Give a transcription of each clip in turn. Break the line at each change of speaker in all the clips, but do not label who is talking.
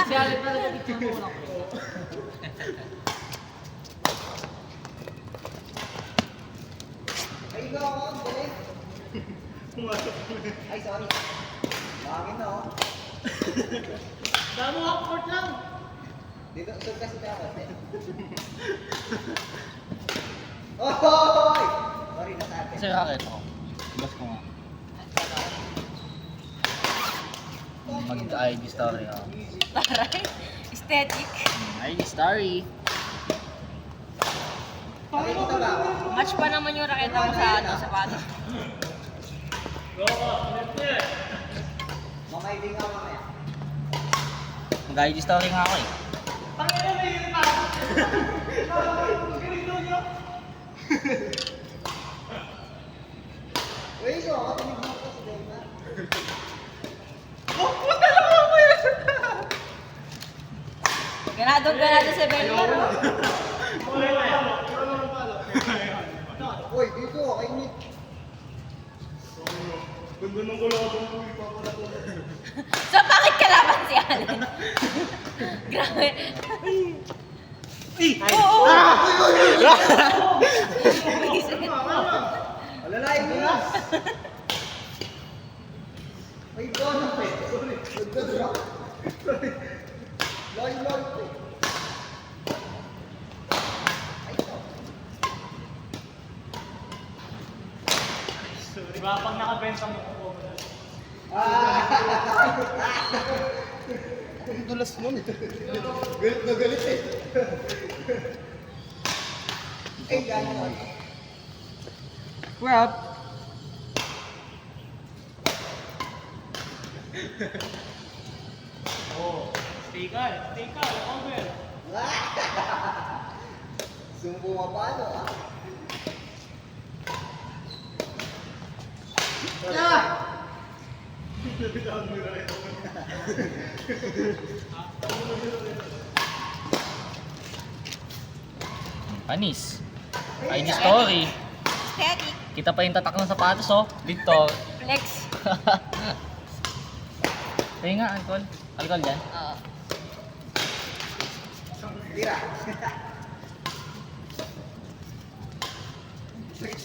Siyali talaga dito mo lang.
Ay, ikaw ako, galing. Ay, sorry. Bakit na, oh.
Damo awkward lang.
Dito, usog kasi dapat, eh. Oy! Sorry, nasabi.
Kasi racket ako. Bas ko nga. Mag-ID story ako.
Taray. Aesthetic.
ID story.
Nakikita ba ako?
Match pa naman yung raketa mo sa ano, sapatos.
Mamay din nga mamaya.
Mag-ID story nga ako eh.
Uy, ikaw, ako tinig mo ko si Delma.
Ganado si Belmar.
Uy, dito, kay Nick.
So bakit kalaban si Allen? Grabe. Oo.
Alalain mo na. Ay, ikaw na, pe. Sorry. Nagdadra. Sorry. Loy, pe. Ay, ito.
Di ba pag nakabenta mo ko?
Ang dulas mo. Galit na galit eh. Ay, gano'n.
Well,
Oo. Stay calm, over.
Sumbo nga paano, ah? Ah!
panis. ID story.
Aesthetic.
Kita pa yung tatak ng sapatos oh. Victor.
Flex.
Kaya nga, alcohol. Alcohol dyan.
Oo.
Tira. Sex.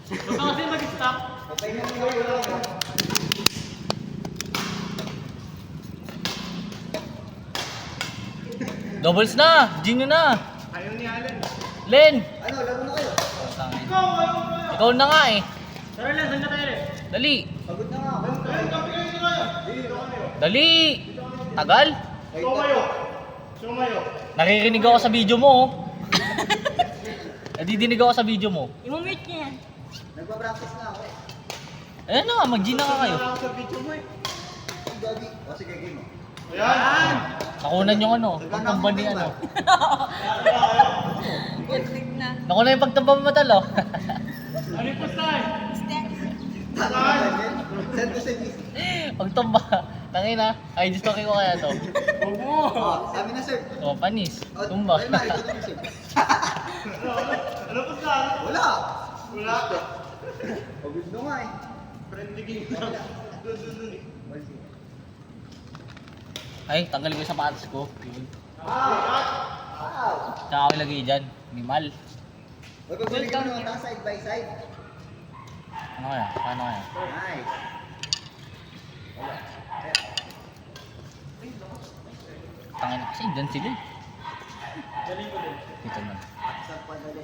Huwag ka kasi mag-stop.
Patay na mo yun.
Doubles na! Gino na!
Ayaw ni Allen.
Len!
Ano, laro na kayo?
Tangin.
Ikaw, ayaw mo.
Ikaw na nga eh.
Tara lang, saan na tayo rin?
Dali!
Pagod na nga ako.
Ayun, kapi kayo ni Kaya.
Dali! Tagal!
Sumayo. Sumayo.
Naririnig ako sa video mo oh. Nadidinig ako sa video mo.
I-mute niya yan.
Nagpa-practice na ako eh.
Ayan na nga, mag-G na nga kayo.
Wala ako sa video mo eh.
Ang gagi. O sige, game mo.
Ayan!
Nakunan yung ano, pagtamba ni ano.
Conflict na.
Nakunan yung pagtamba mo talo.
Ano yung postay?
Aesthetic.
Tama ba yan? Send to send this.
Pagtamba. Tangin na, ID story ko kaya to.
Huwag mo!
Oh, sabi na sir.
O, panis.
Oh,
Tumba.
Ay, Mari, ito na sir.
Ano postay?
Wala.
Wala.
Pagod na nga eh.
Friendly game
Wala.
lang. Dun.
Wala siya.
Ay, tanggalin ko yung sapatos ko. Yun.
Wow.
Tsaka ako ilagay dyan. Minimal.
Huwag pagbulig mo naman tayo side by side.
Ano kaya? Paano kaya?
Nice. Wala.
Tangin na kasi, dyan sila eh.
Galing ko din.
Dito na.
Sa padali.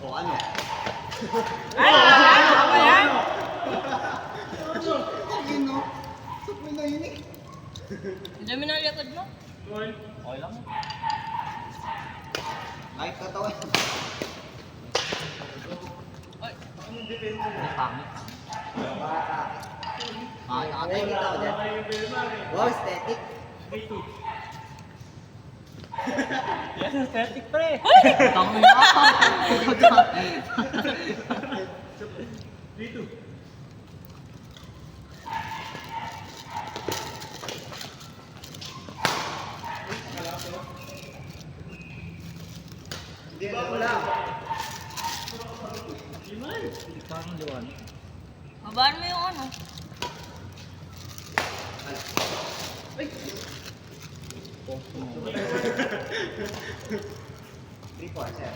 O ano?
Ay, ano ba yan?
Yun no? Sa po na yun eh.
Dami na likod mo.
Goal.
Okay lang eh.
Kahit katawan.
Ay,
Anong defense mo?
Pangit.
Bata.
Ah,
Nakatay kita ako dyan.
Kayo Belmar eh.
Wow, aesthetic.
3-2. Yes, aesthetic pre.
Tangin na.
3-2.
Hindi, wala.
Liman.
Parang liwan.
babaan mo yung ano.
Three points, sir.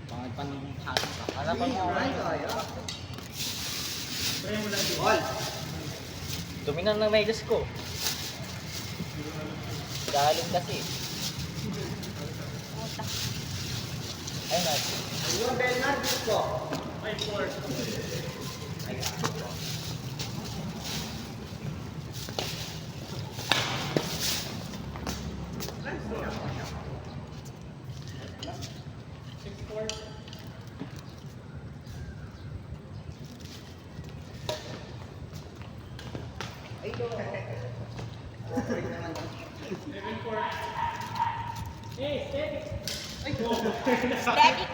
Pangit pa ng hangin ka. Ano pa
Three,
mo?
right, tayo.
Try mo lang dito.
Ball.
Dominan ng megas ko. Galing kasi.
Puta.
Ay, natin.
Yung Bernard dito.
5-4.
Ay, ito. Okay naman.
7-4. Hey, steady.
Static.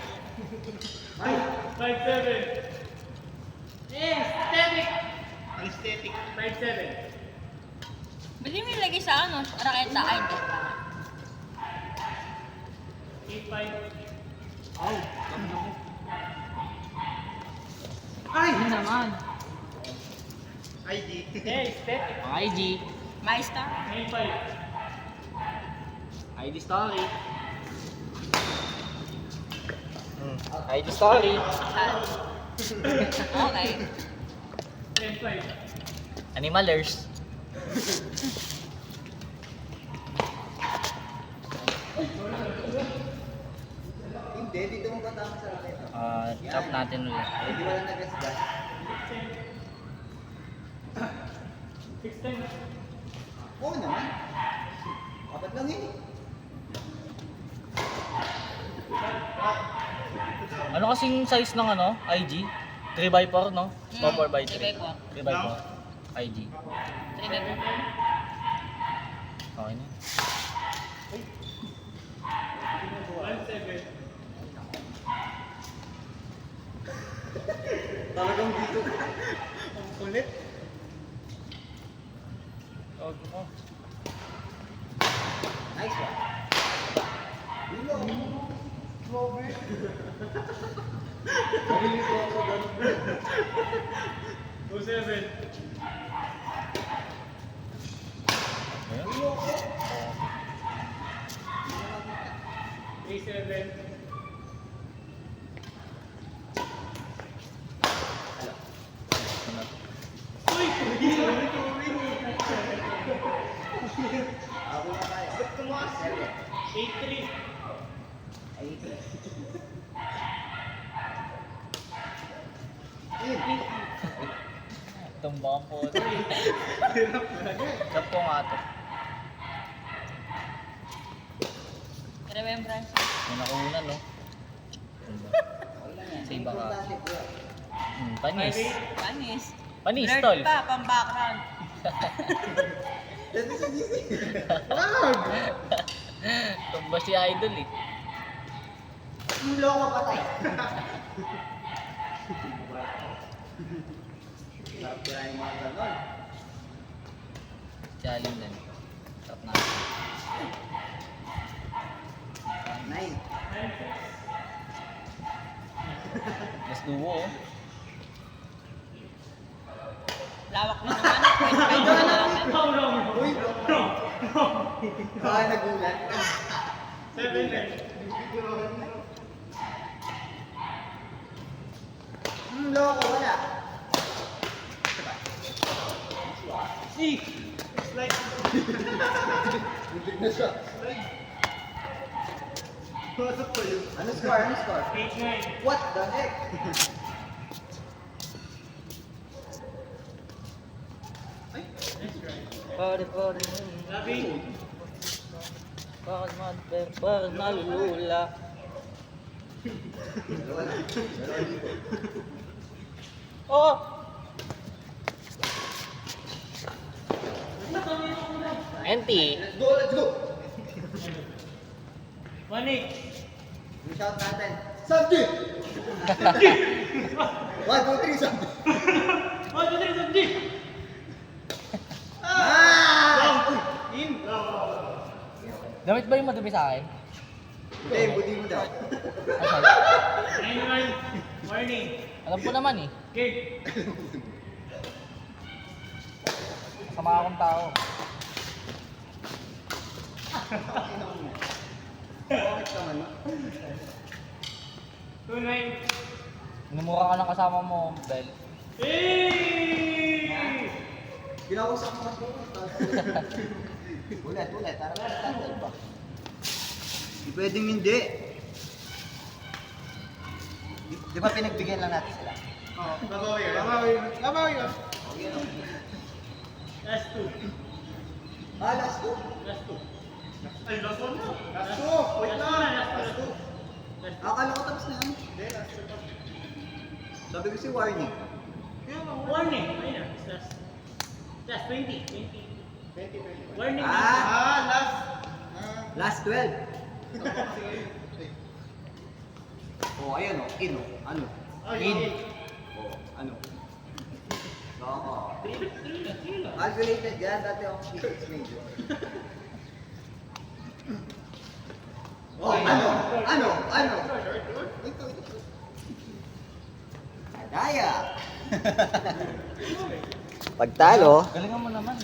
5-7. Hey, steady. Anesthetic. 5-7.
Bili mo yung lagay sa ano? Raketa. Ay, hindi.
8-5.
Ow.
Ay, naman.
ID.
Hey, steady.
Ang IG.
Maestar.
9-5.
ID story. ID story.
Okay.
10-5.
Animalers.
Hindi, dito mo patama sa racket.
Chop natin ulit.
Hindi wala nagasgas.
6-10.
Oo naman. Apat lang yun.
Ano kasing size ng ano? IG? 3x4, no? O 4x3?
3x4.
3x4. IG.
3x4.
Okay na.
1-7.
Talagang dito. Ang kulit.
Tawag mo.
Nice one. Dilo. Slower. Nabili ko ako doon.
2-7.
Ayan.
Dilo ako.
3-7.
Ako na tayo. Ba't tumakas?
8-3.
Ay, Ayun.
Tumbang po. Chop ko nga ito.
Remembrance.
May nakunan, no? Sa iba ka. Panis.
Panis.
Panis,
Blurred
tol.
pa, pang background.
Dito sa GC. Wag!
Tumba si Idol eh.
Ulo ko patay. Sarap kira yung mga ganon.
Challenge din. Chop na.
Nine.
Mas duo, oh.
Lawak mo naman. Pwede pa naman.
Uy! Baka nagulat.
7-10.
Loko, wala.
Slide.
Muntik na siya.
Pasok pa yun.
Ano score? Ano score?
8-9.
What the heck? Ay,
Pare.
Labi.
Bakit nalulula?
dalawa na. Dalawa dito.
Oh! NT.
Let's go, let's go!
1-8.
Yung shout natin. Samji! 1, 2, 3, Samji!
1, 2, 3, Samji!
Ah!
In.
Damit ba yung madumi sa akin?
Hindi, budi mo daw.
9-1. Warning.
Alam ko naman eh.
Okay.
Masama akong tao.
Bakit naman?
2-9.
Minumura ka ng kasama mo, Bel.
Hey!
Kinausap mo ako. Ulit. Tara ba? Di pwedeng hindi. Di ba pinagbigyan lang natin sila?
Oh, babawi ka.
Okay, no?
Last 2.
Last two.
Last 2. Ay, last 1 na.
Last two. Wait lang.
Last 2.
Akala ko tapos na yan. Sabi ko si Warning.
Warning. Ayun na. Last 20. Warning.
Last 12. Oh, ayan o. In o. Ano?
In.
Oh, ano? Oo. Calculated yan. Dati ako physics major. Oh, ano? Ito. Adaya. Pagtalo,
Galingan mo naman.